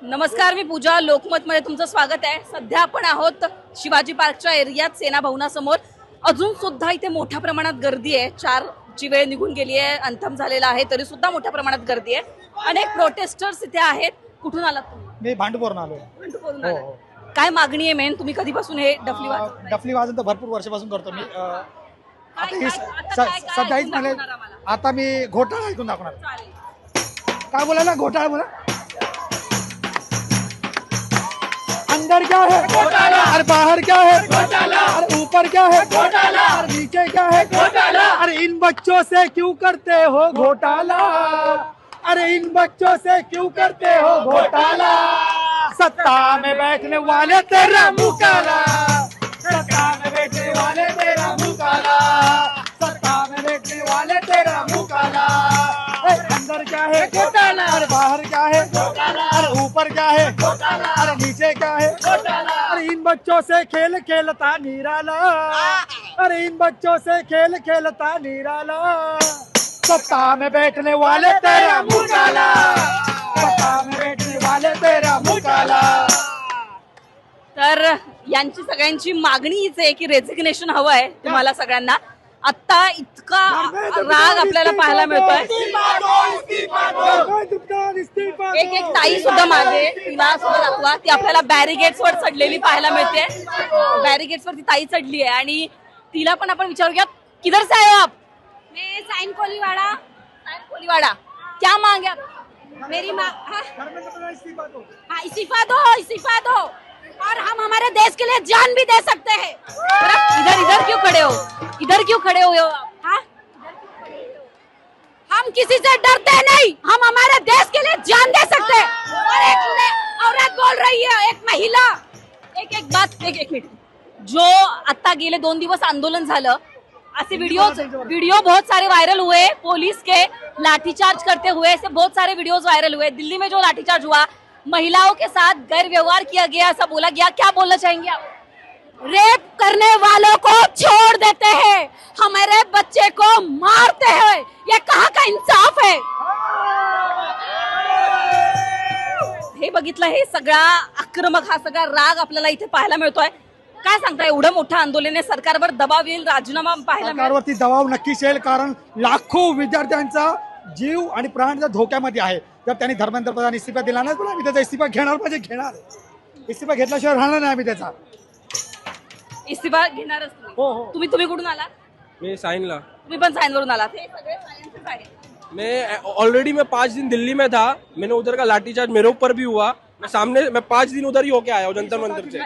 नमस्कार, मी पूजा. लोकमतमध्ये तुमचं स्वागत आहे. सध्या आपण आहोत शिवाजी पार्कच्या एरियात सेना भवनासमोर. अजून सुद्धा इथे मोठ्या प्रमाणात गर्दी आहे. 4ची वेळ निघून गेली आहे, अंथम झालेला आहे, तरी सुद्धा मोठ्या प्रमाणात गर्दी आहे. अनेक प्रोटेस्टर्स इथे आहेत. कुठून आलात तुम्ही? मी भांडूपवरून आलोय. भांडूपवरून आलात. काय मागणी आहे मेन? तुम्ही कधीपासून हे डफली वाजवताय? डफली वाजन तर भरपूर वर्षापासून करतो मी. काय- सध्या ऐकून मला दाखवणार आम्हाला? आता मी घोटाळा ऐकून दाखवणार. चालेल. काय बोलायला घोटाळा बोला. अंदर क्या है घोटाला, और बाहर क्या है घोटाला, और ऊपर क्या है घोटाला, और नीचे क्या है घोटाला, अरे इन बच्चों से क्यों करते हो घोटाला, अरे इन बच्चों से क्यों करते हो घोटाला, सत्ता में बैठने वाले तेरा मुंह काला, सत्ता में बैठने वाले तेरा मुंह काला, सत्ता में बैठने वाले तेरा मुंह काला, अंदर क्या है घोटाला, और बाहर क्या है घोटाला, और ऊपर क्या है घोटाला, और नीचे क्या है घोटाला, अरे इन बच्चों से खेल खेलता निराला, अरे इन बच्चों से खेल खेलता निराला, सत्ता में बैठने वाले तेरा मुंह काला, सत्ता में बैठने वाले तेरा मुंह काला. तर यांची सगळ्यांची मागणी हीच आहे की रेझिग्नेशन हवं आहे तुम्हाला सगळ्यांना. आता इतका राग आपल्याला पाहायला मिळतोय. एक एक ताई सुद्धा मागे, तिला सुद्धा दाखवा. ती आपल्याला बॅरिगेट्स वर चढलेली पाहायला मिळते. बॅरिगेट्स वर ती ताई चढली आहे आणि तिला पण आपण विचारूया, किधर से आए हो आप? मैं साइन कोलीवाड़ा. कोलीवाड़ा. क्या मांगे आप? मेरी माँ हाँ, इस्तीफा दो और हम हमारे देश के लिए जान भी दे सकते हैं. इधर इधर क्यों खड़े हो? इधर क्यों खड़े हुए हो आप? हाँ? हम किसी से डरते नहीं, हम हमारे देश के लिए जान दे सकते हैं. और एक औरत बोल रही है, एक महिला. एक मिनिट. जो आता गेले 2 दिवस आंदोलन झालं, ऐसे वीडियो बहुत सारे वायरल हुए. पुलिस के लाठीचार्ज करते हुए ऐसे बहुत सारे वीडियोस वायरल हुए. दिल्ली में जो लाठीचार्ज हुआ, महिलाओं के साथ गैर व्यवहार किया गया, ऐसा बोला गया. क्या बोलना चाहेंगे आप? रेप करने वालों को छोड़ देते हैं, हमारे बच्चे को मारते हैं. ये कहाँ का इंसाफ है? हे बघितलं, हे सगळा आक्रमक, हा सगळा राग आपल्याला इथे पाहायला मिळतोय. काय सांगता? एवढं मोठं आंदोलन आहे, सरकारवर दबाव येईल, राजीनामा पाहायला मिळेल. सरकारवरती दबाव नक्कीच येईल, कारण लाखो विद्यार्थ्यांचा जीव आणि प्राण धोक्यामध्ये आहे. जर त्यांनी धर्मेंद्र प्रधान इस्तीफा दिला नाही, पण आम्ही त्याचा इस्तीफा घेणार म्हणजे घेणार. इस्तीफा घेतल्याशिवाय राहणार नाही आम्ही त्याचा. इस्तीफा घेणारच तुम्ही? हो. तुम्ही कुठून आला? मैं साइन ला. तुम्ही पण सायन्सवरून आलात? हे सगळे सायन्सचेच आहे. मैं ऑलरेडी 5 दिन दिल्ली में था. मैंने उधर का लाठीचार्ज मेरे ऊपर भी हुआ. मैं 5 दिन उधर ही होके आया हूँ जंतर मंतर से.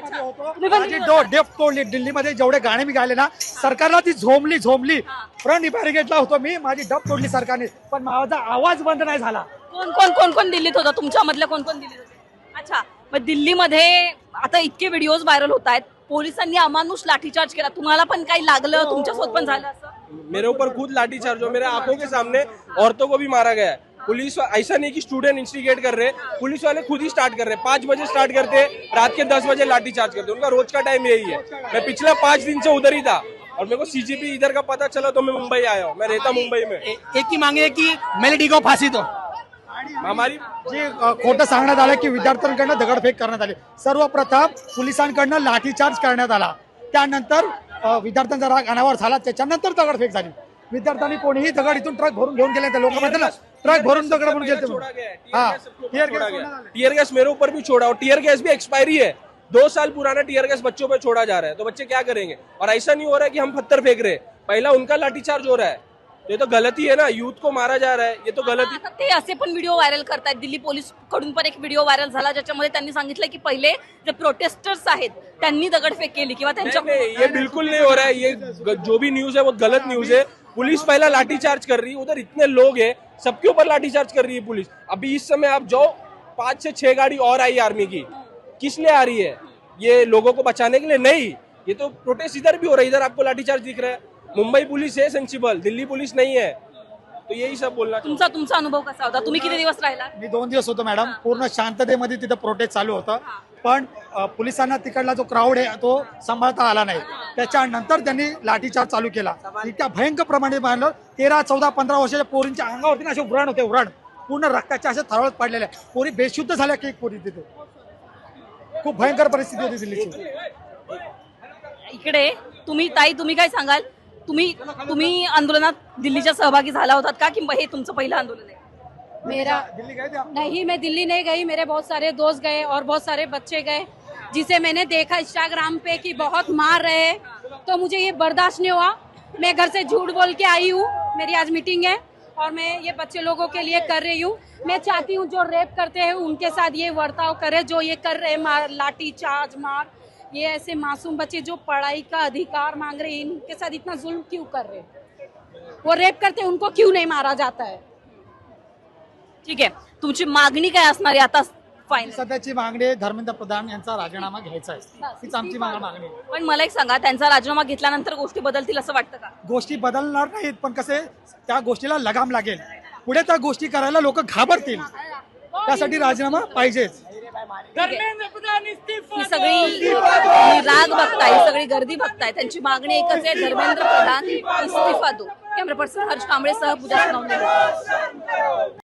माझी डेफ तोडली. दिल्लीमध्ये जेवढे गाणे मी गायले ना, सरकारला ती झोमली. फ्रंट बॅरिगेटला होतो मी, माझी डफ तोडली सरकारने, पण माझा आवाज बंद नाही झाला. कोण दिल्लीत होता? तुमच्या मधल्या कोण दिल्लीत होते? अच्छा, मग दिल्लीमध्ये आता इतके व्हिडिओज व्हायरल होत आहेत. पोलिसांनी अमानुष लाठीचार्ज केला. तुम्हाला पण काही लागलं? तुमच्यासोबत पण झालं असं? मेरे ऊपर खुद लाठीचार्ज हो, मेरे आंखों के सामने औरतों को भी मारा गया है. पुलिस ऐसा नहीं कि स्टूडेंट इंस्टिगेट कर रहे, पुलिस वाले खुद ही स्टार्ट कर रहे. 5 बजे स्टार्ट करते, रात के 10 बजे लाठीचार्ज करते. उनका रोज का टाइम यही है. मैं पिछले 5 दिन से उधर ही था और मेरे को सीजीपी इधर का पता चला तो मैं मुंबई आया हूँ. मैं रहता मुंबई में. एक ही मांगे है की मेलेडी को फाशी दो. हमारी जे खोटं सांगण्यात आलं की विद्यार्थ्यांकडनं दगडफेक करण्यात आली. सर्वप्रथम पोलिसांकडनं लाठीचार्ज करण्यात आला, त्यानंतर विद्यार्थ्यांचा राग अनावर झाला, त्याच्यानंतर दगडफेक झाली. विद्यार्थ्यांनी कोणीही दगड इथून ट्रक भरून घेऊन गेले. लोक म्हणतात ना, ट्रक भरून दगड भरून गेले. टीयर गैस मेरे ऊपर भी छोड़ा और टीयर गैस भी एक्सपायरी है. 2 साल पुराना टीयर गैस बच्चों पे छोड़ा जा रहा है, तो बच्चे क्या करेंगे? और ऐसा नहीं हो रहा है कि हम पत्थर फेंक रहे हैं, पहला उनका लाठीचार्ज हो रहा है. तो ये तो गलती है ना, यूथ को मारा जा रहा है, ये तो गलती. आता ते असे पण व्हिडिओ व्हायरल करतायत. दिल्ली पोलीस कडून पण एक व्हिडिओ व्हायरल झाला, ज्याच्यामध्ये त्यांनी सांगितलं की पहिले जे प्रोटेस्टर्स आहेत त्यांनी दगडफेक केली किंवा त्यांच्या. नहीं, ये बिल्कुल नहीं हो रहा है. ये जो भी न्यूज है वो गलत न्यूज है. पुलिस पहला लाठीचार्ज कर रही है, उधर इतने लोग हैं, सबके ऊपर लाठीचार्ज कर रही है पुलिस. अभी इस समय आप जो 5 से 6 गाड़ी और आई आर्मी की, किस लिए आ रही है? ये लोगों को बचाने के लिए नहीं. ये तो प्रोटेस्ट इधर भी हो रहा है. इधर आपको लाठीचार्ज दिख रहा है. मुंबई पुलिस है सेंसिबल, दिल्ली पुलिस नहीं है. तो यही सब बोलना. तुमचा अनुभव कसा होता? तुम्ही किती दिवस राहिला? मी 2 दिवस होतो मॅडम. पूर्ण शांततेमध्ये तिथं प्रोटेस्ट चालू होतं, पण पोलिसांना तिकडला जो क्राऊड आहे तो सांभाळता आला नाही. त्याच्यानंतर त्यांनी लाठीचार्ज चालू केला. इतक्या भयंकर प्रमाणे मारलं. 13, 14, 15 वर्षाच्या पोरींच्या अंगावरती ना असे व्रण होते, व्रण. पूर्ण रक्ताच्या अशा थरवत पडलेल्या, पोरी बेशुद्ध झाल्या की पोरी तिथे. खूप भयंकर परिस्थिती होती दिल्लीची. इकडे तुम्ही काय सांगाल? तुम्ही आंदोलनात दिल्लीच्या सहभागी झाला होतात का, की हे तुमचं पहिलं आंदोलन आहे? मेरा दिल्ली गए थे आप? नहीं, मैं दिल्ली नहीं गई, मेरे बहुत सारे दोस्त गए और बहुत सारे बच्चे गए, जिसे मैंने देखा इंस्टाग्राम पे कि बहुत मार रहे हैं, तो मुझे ये बर्दाश्त नहीं हुआ. मैं घर से झूठ बोल के आई हूँ. मेरी आज मीटिंग है और मैं ये बच्चे लोगों के लिए कर रही हूँ. मैं चाहती हूँ जो रेप करते हैं उनके साथ ये बर्ताव करे, जो ये कर रहे हैं मार, लाठी चार्ज, मार, ये ऐसे मासूम बच्चे जो पढ़ाई का अधिकार मांग रहे हैं, इनके साथ इतना जुल्म क्यों कर रहे हैं? वो रेप करते हैं, उनको क्यों नहीं मारा जाता है? ठीक आहे, तुमची मागणी काय असणार आहे आता फायनल? सध्याची मागणी आहे, धर्मेंद्र प्रधान यांचा राजीनामा घ्यायचा आहे. हीच आमची मागणी आहे. पण मला एक सांगा, त्यांचा राजीनामा घेतल्यानंतर गोष्टी बदलतील असं वाटतं का? गोष्टी बदलणार नाहीत, पण कसे त्या गोष्टीला लगाम लागेल. पुढे त्या गोष्टी करायला लोक घाबरतील. त्यासाठी राजीनामा पाहिजेच. ही सगळी राग बघताय, ही सगळी गर्दी बघताय, त्यांची मागणी एकच आहे, धर्मेंद्र प्रधान इस्तीफा दो. कॅमेरा पर्सन हर्ष कांबळे सह पूजा सोनवणे.